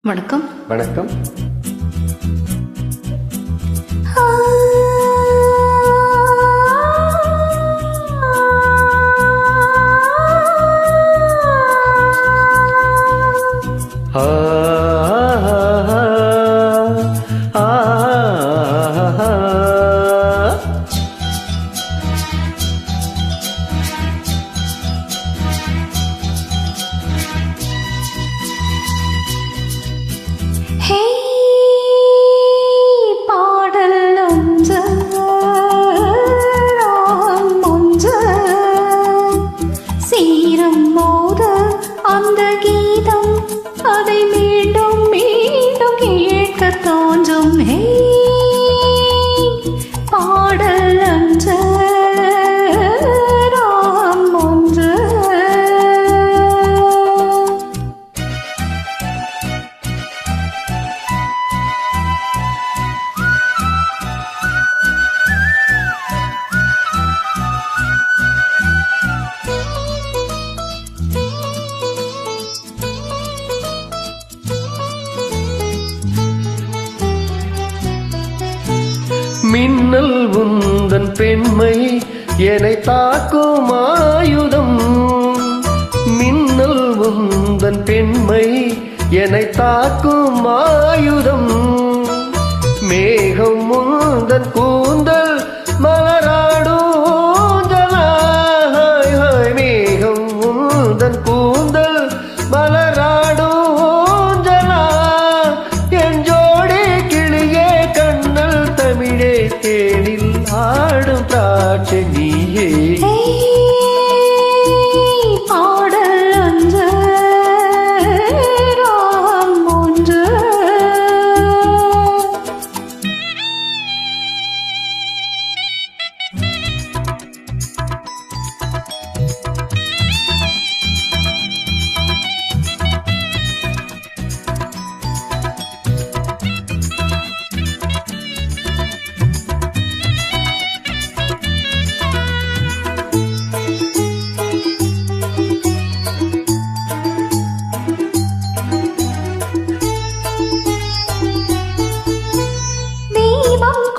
வணக்கம். வணக்கம். அந்த கீதம் அதை மீண்டும் மீண்டும் கேட்க தோன்றும். பாடல் அன்று ராம் ஒன்று. மின்னல் உந்தன் பெண்மை என்னை தாக்கும் ஆயுதம். மின்னல் உந்தன் பெண்மை என்னை தாக்கும் ஆயுதம். மேகம் உந்தன் கூந்தல் மலராடூஞ்சலாய். மேகம் உந்தன் கூந்தல் மலராடூஞ்சலா. என் ஜோடி கிளியே கண்ணல் தமிழே தேனில் ஆடும் திராட்சை நீயே. பாடல் அன்று ராம் ஒன்று.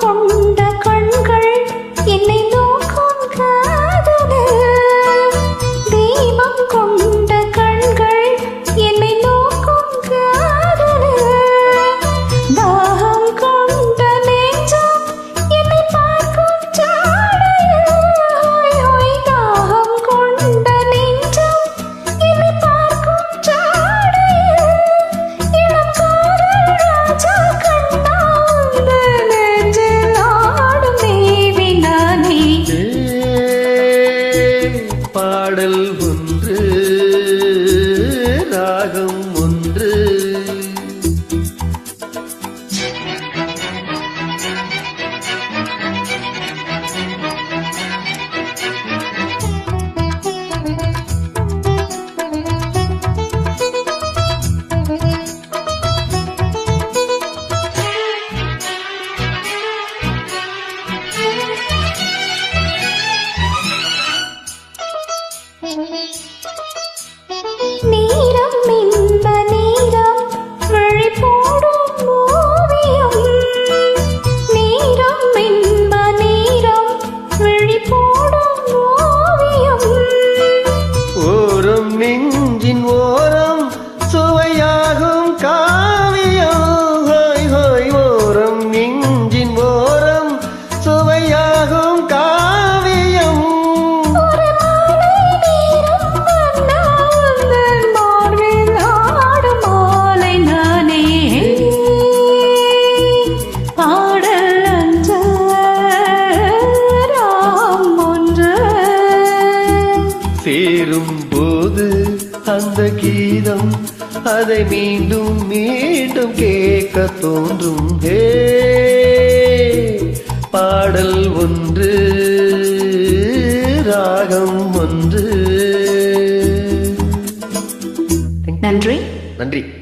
கொண்ட கண்கள் என்னை நோக்கும் காதலே. தீபம் கொண்ட கண்கள் என்னை நோக்கும் காதலே. தாகம் கொண்ட நெஞ்சம் என்னை பார்க்கும் சாடையே. தாகம் கொண்ட நெஞ்சம் என்னை பார்க்கும் சாடையே. இளம் காதல் ராஜா கண்ணா பாடல் ஒன்று ராகம் ஒன்று. நீரம் இந்த நீரம் விழி போடும் ஓவியம். நீரம் இந்த நீரம் விழி போடும் ஓவியம். ஓரம் நெஞ்சின் ஓரம் சுவையாகும் காவியம். ஓரம் நெஞ்சின் ஓரம் சுவையாகும் காவியம். சேரும் போது அந்த கீதம் அதை மீண்டும் மீண்டும் கேட்க தோன்றும். பாடல் ஒன்று ராகம் ஒன்று. நன்றி. நன்றி.